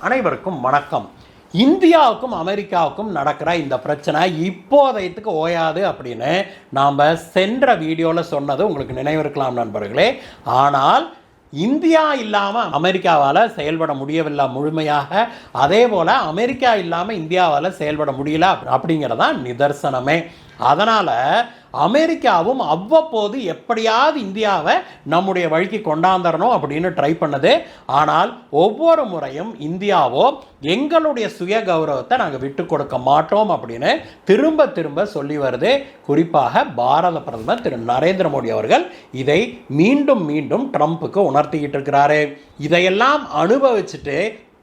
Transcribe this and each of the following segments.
அனைவருக்கும் வணக்கம். இந்தியாவுக்கும் அமெரிக்காவுக்கும் நடக்கிற இந்த பிரச்சனை இப்போதையத்துக்கு ஓயாது அப்படின்னு நாம் சென்ற வீடியோவில் சொன்னது உங்களுக்கு நினைவு இருக்கலாம் நண்பர்களே. ஆனால் இந்தியா இல்லாமல் அமெரிக்காவால் செயல்பட முடியவில்லை முழுமையாக, அதே போல் அமெரிக்கா இல்லாமல் இந்தியாவால் செயல்பட முடியல அப்படிங்கிறதான் நிதர்சனமே. அதனால் அமெரிக்காவும் அவ்வப்போது எப்படியாவது இந்தியாவை நம்முடைய வழிக்கு கொண்டாந்துடணும் அப்படின்னு ட்ரை பண்ணுது. ஆனால் ஒவ்வொரு முறையும் இந்தியாவோ எங்களுடைய சுய கௌரவத்தை நாங்கள் விட்டு கொடுக்க மாட்டோம் அப்படின்னு திரும்ப திரும்ப சொல்லி வருது. குறிப்பாக பாரத பிரதமர் திரு நரேந்திர மோடி அவர்கள் இதை மீண்டும் மீண்டும் ட்ரம்ப்புக்கு உணர்த்திக்கிட்டு இருக்கிறாரு. இதையெல்லாம் அனுபவிச்சுட்டு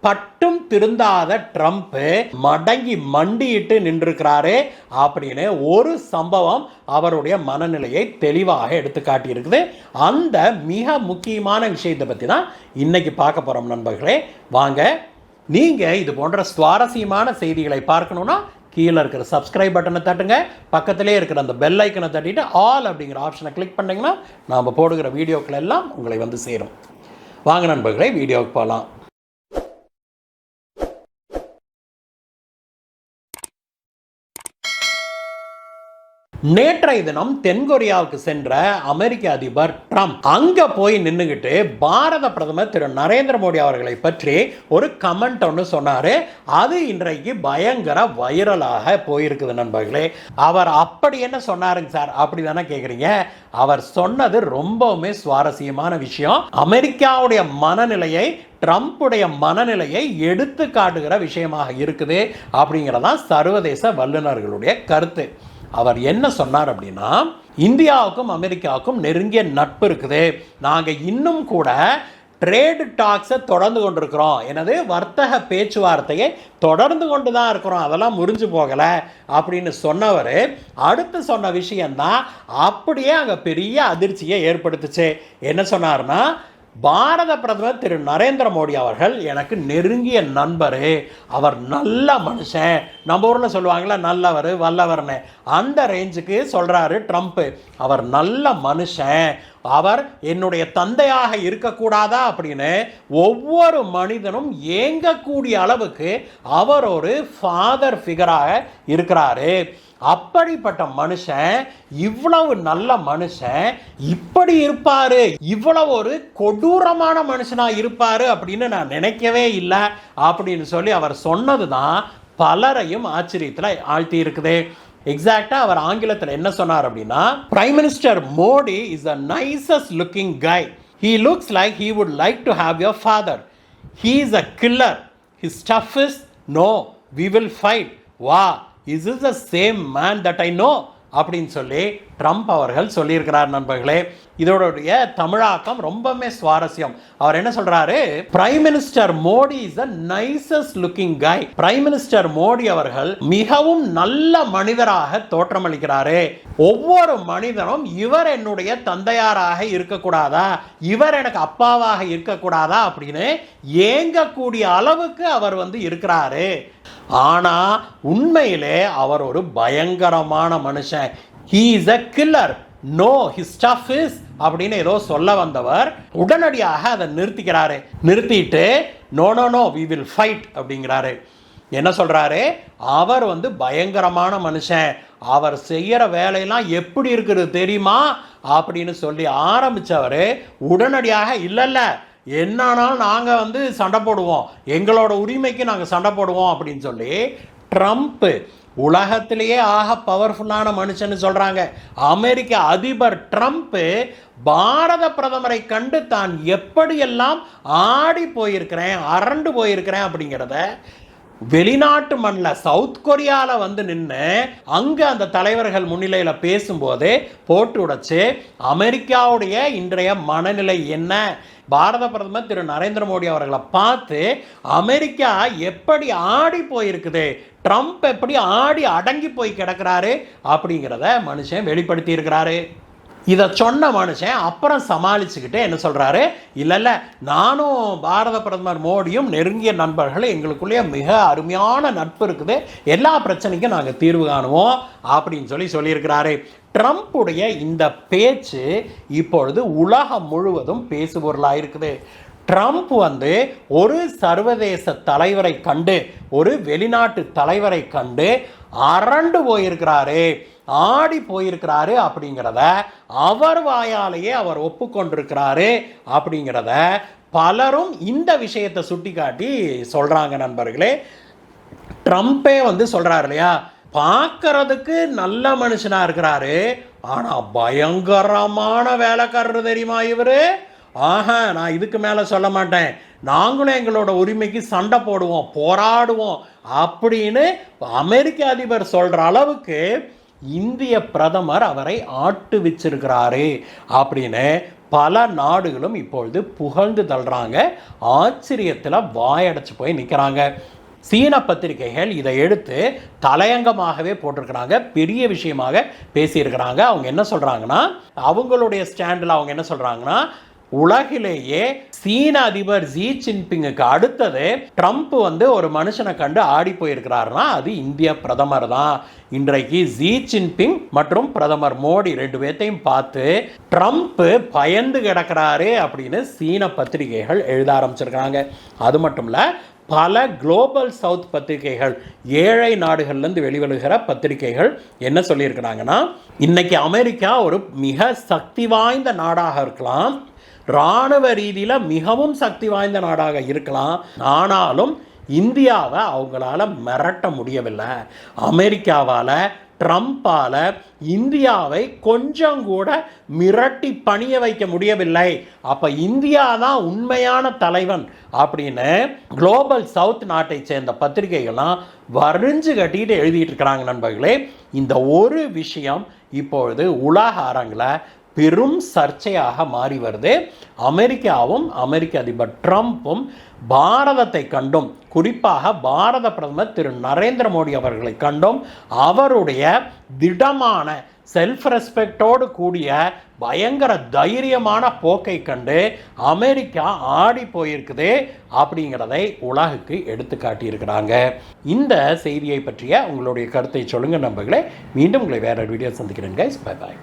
பட்டும் திருந்தாத ட்ரம்ப் மடங்கி மண்டியிட்டு நின்றிருக்கிறாரு அப்படின்னு ஒரு சம்பவம் அவருடைய மனநிலையை தெளிவாக எடுத்து காட்டியிருக்குது. அந்த மிக முக்கியமான விஷயத்தை பற்றி தான் இன்னைக்கு பார்க்க போகிறோம் நண்பர்களே. வாங்க, நீங்கள் இது போன்ற சுவாரஸ்யமான செய்திகளை பார்க்கணுன்னா கீழே இருக்கிற சப்ஸ்கிரைப் பட்டனை தட்டுங்க, பக்கத்திலே இருக்கிற அந்த பெல் ஐக்கனை தட்டிட்டு ஆல் அப்படிங்கிற ஆப்ஷனை கிளிக் பண்ணிங்கன்னா நாம் போடுகிற வீடியோக்கள் எல்லாம் உங்களை வந்து சேரும். வாங்க நண்பர்களே, வீடியோவுக்கு போகலாம். நேற்றைய தினம் தென்கொரியாவுக்கு சென்ற அமெரிக்க அதிபர் ட்ரம்ப் அங்க போய் நின்றுகிட்டு பாரத பிரதமர் திரு நரேந்திர மோடி அவர்களை பற்றி ஒரு கமெண்ட் ஒன்று சொன்னாரு. அது இன்றைக்கு பயங்கர வைரலாக போயிருக்குது நண்பர்களே. அவர் அப்படி என்ன சொன்னாருங்க சார் அப்படி தானே கேட்குறீங்க? அவர் சொன்னது ரொம்பவுமே சுவாரஸ்யமான விஷயம். அமெரிக்காவுடைய மனநிலையை ட்ரம்ப்புடைய மனநிலையை எடுத்து காட்டுகிற விஷயமாக இருக்குது அப்படிங்கிறதான் சர்வதேச வல்லுநர்களுடைய கருத்து. அவர் என்ன சொன்னார் அப்படின்னா, இந்தியாவுக்கும் அமெரிக்காவுக்கும் நெருங்கிய நட்பு இருக்குது, நாங்கள் இன்னும் கூட ட்ரேடு டாக்ஸை தொடர்ந்து கொண்டிருக்கிறோம், எனது வர்த்தக பேச்சுவார்த்தையை தொடர்ந்து கொண்டு தான் இருக்கிறோம், அதெல்லாம் முறிஞ்சு போகலை அப்படின்னு சொன்னவர் அடுத்து சொன்ன விஷயந்தான் அப்படியே அங்கே பெரிய அதிர்ச்சியை ஏற்படுத்துச்சு. என்ன சொன்னார்னா, பாரத பிரதமர் திரு நரேந்திர மோடி அவர்கள் எனக்கு நெருங்கிய நண்பர், அவர் நல்ல மனுஷன், நம்ம ஊரில் சொல்லுவாங்களா நல்லவர் வல்லவர்னு, அந்த ரேஞ்சுக்கு சொல்கிறாரு ட்ரம்ப். அவர் நல்ல மனுஷன், அவர் என்னுடைய தந்தையாக இருக்கக்கூடாதா அப்படின்னு ஒவ்வொரு மனிதனும் ஏங்கக்கூடிய அளவுக்கு அவர் ஒரு ஃபாதர் ஃபிகராக இருக்கிறாரு. அப்படிப்பட்ட மனுஷன், இவ்வளவு நல்ல மனுஷன் இப்படி இருப்பாரு, இவ்வளவு ஒரு கொடூரமான மனுஷனா இருப்பாரு அப்படின்னு நான் நினைக்கவே இல்லை அப்படின்னு சொல்லி அவர் சொன்னதுதான் பலரையும் ஆச்சரியத்தில் ஆழ்த்தி இருக்குது. எக்ஸாக்டா அவர் ஆங்கிலத்தில் என்ன சொன்னார் அப்படின்னா, prime minister Modi is the nicest looking guy, he looks like he would like to have your father, he is a killer, his stuff is no, we will fight, wow, is this the same man that I know அப்படின்னு சொல்லி Trump அவர்கள் சொல்லியிருக்கிறார் நண்பர்களே. இதோடைய தமிழாக்கம் ரொம்பவே சுவாரஸ்யம். அவர் என்ன சொல்றாரு, prime minister Modi is the nicest looking guy, prime minister Modi அவர்கள் மிகவும் நல்ல மனிதராக தோற்றமளிக்கிறாரு, ஒவ்வொரு மனிதனும் இவர் என்னுடைய தந்தையாராக இருக்கக்கூடாதா, இவர் எனக்கு அப்பாவாக இருக்கக்கூடாதா அப்படின்னு ஏங்கக்கூடிய அளவுக்கு அவர் வந்து இருக்கிறாரு. ஆனா உண்மையிலே அவர் ஒரு பயங்கரமான மனுஷன், he is a killer, no his stuff is அப்படின்னு ஏதோ சொல்ல வந்தவர் உடனடியாக அதை நிறுத்திட்டு no no no we will fight அப்படிங்கிறாரு. என்ன சொல்றாரு, அவர் வந்து பயங்கரமான மனுஷன், அவர் செய்யற வேலையெல்லாம் எப்படி இருக்குது தெரியுமா அப்படின்னு சொல்லி ஆரம்பிச்சவர் உடனடியாக இல்ல என்னானாலும் நாங்கள் வந்து சண்டை போடுவோம், எங்களோட உரிமைக்கு நாங்கள் சண்டை போடுவோம் அப்படின்னு சொல்லி ட்ரம்ப் உலகத்திலேயே ஆக பவர்ஃபுல்லான மனுஷன்னு சொல்கிறாங்க. அமெரிக்க அதிபர் ட்ரம்ப் பாரத பிரதமரை கண்டு தான் எப்படியெல்லாம் ஆடி போயிருக்கிறேன் அரண்டு போயிருக்கிறேன் அப்படிங்கிறத வெளிநாட்டு மண்ணில் சவுத் கொரியாவில் வந்து நின்று அங்கே அந்த தலைவர்கள் முன்னிலையில் பேசும்போது போட்டு உடைச்சு அமெரிக்காவுடைய இன்றைய மனநிலை என்ன, பாரத பிரதமர் திரு நரேந்திர மோடி அவர்களை பார்த்து அமெரிக்கா எப்படி ஆடி போயிருக்குது, ட்ரம்ப் எப்படி ஆடி அடங்கி போய் கிடக்கிறாரு அப்படிங்கிறத மனுஷன் வெளிப்படுத்தி இருக்கிறாரு. இதை சொன்ன மனுஷன் அப்புறம் சமாளிச்சுக்கிட்டு என்ன சொல்கிறாரு, இல்லை நானும் பாரத பிரதமர் மோடியும் நெருங்கிய நண்பர்கள், எங்களுக்குள்ளேயே மிக அருமையான நட்பு இருக்குது, எல்லா பிரச்சனைக்கும் நாங்கள் தீர்வு காணுவோம் அப்படின்னு சொல்லியிருக்கிறாரு. ட்ரம்ப்புடைய இந்த பேச்சு இப்பொழுது உலகம் முழுவதும் பேசுபொருளாக இருக்குது. ட்ரம்ப் வந்து ஒரு சர்வதேச தலைவரை கண்டு, ஒரு வெளிநாட்டு தலைவரை கண்டு அரண்டு போயிருக்கிறாரு, ஆடி போயிருக்கிறாரு அப்படிங்கிறத அவர் வாயாலேயே அவர் ஒப்புக்கொண்டிருக்கிறாரு அப்படிங்கிறத பலரும் இந்த விஷயத்தை சுட்டி காட்டி சொல்றாங்க நண்பர்களே. ட்ரம்ப்பே வந்து சொல்றாரு இல்லையா, பார்க்கறதுக்கு நல்ல மனுஷனா இருக்கிறாரு, ஆனா பயங்கரமான வேலைக்காரர் தெரியுமா இவரு. ஆஹா, நான் இதுக்கு மேல சொல்ல மாட்டேன், நாங்களும் எங்களோட உரிமைக்கு சண்டை போடுவோம், போராடுவோம் அப்படின்னு அமெரிக்க அதிபர் சொல்ற அளவுக்கு இந்திய பிரதமர் அவரை ஆட்டுவிச்சிருக்கிறாரு அப்படின்னு பல நாடுகளும் இப்பொழுது புகழ்ந்து தள்ளுறாங்க. ஆச்சரியத்தில் வாயடைச்சு போய் நிற்கிறாங்க. சீன பத்திரிகைகள் இதை எடுத்து தலையங்கமாகவே போட்டிருக்கிறாங்க, பெரிய விஷயமாக பேசியிருக்கிறாங்க. அவங்க என்ன சொல்கிறாங்கன்னா, அவங்களுடைய ஸ்டாண்டில் அவங்க என்ன சொல்கிறாங்கன்னா, உலகிலேயே சீன அதிபர் ஜி ஜின்பிங்குக்கு அடுத்தது ட்ரம்ப் வந்து ஒரு மனுஷனை கண்டு ஆடி போயிருக்கிறாருன்னா அது இந்திய பிரதமர் தான். இன்றைக்கு ஜி ஜின்பிங் மற்றும் பிரதமர் மோடி ரெண்டு பேர்த்தையும் பார்த்து ட்ரம்ப் பயந்து கிடக்கிறாரு அப்படின்னு சீன பத்திரிகைகள் எழுத ஆரம்பிச்சிருக்காங்க. அது மட்டும் இல்லை, பல குளோபல் சவுத் பத்திரிகைகள், ஏழை நாடுகள்லேருந்து வெளிவருகிற பத்திரிகைகள் என்ன சொல்லியிருக்கிறாங்கன்னா, இன்னைக்கு அமெரிக்கா ஒரு மிக சக்தி வாய்ந்த நாடாக இருக்கலாம், இராணுவ ரீதியில் மிகவும் சக்தி வாய்ந்த நாடாக இருக்கலாம், ஆனாலும் இந்தியாவை அவங்களால மிரட்ட முடியவில்லை. அமெரிக்காவால், ட்ரம்ப்பால் இந்தியாவை கொஞ்சம் கூட மிரட்டி பணிய வைக்க முடியவில்லை. அப்போ இந்தியா தான் உண்மையான தலைவன் அப்படின்னு குளோபல் சவுத் நாட்டை சேர்ந்த பத்திரிகைகள்லாம் வரிஞ்சு கட்டிட்டு எழுதிட்டு இருக்கிறாங்க நண்பர்களே. இந்த ஒரு விஷயம் இப்பொழுது உலக அரங்கில் பெரும் சர்ச்சையாக மாறி வருது. அமெரிக்காவும் அமெரிக்க அதிபர் ட்ரம்ப்பும் பாரதத்தை கண்டும், குறிப்பாக பாரத பிரதமர் திரு நரேந்திர மோடி அவர்களை கண்டும் அவருடைய திடமான செல்ஃப் ரெஸ்பெக்டோடு கூடிய பயங்கர தைரியமான போக்கை கண்டு அமெரிக்கா ஆடி போயிருக்குது அப்படிங்கிறதை உலகுக்கு எடுத்து காட்டியிருக்கிறாங்க. இந்த செய்தியை பற்றிய உங்களுடைய கருத்தை சொல்லுங்கள் நண்பர்களே. மீண்டும் உங்களை வேற வீடியோ சந்திக்கிறேன் கைஸ். Bye bye.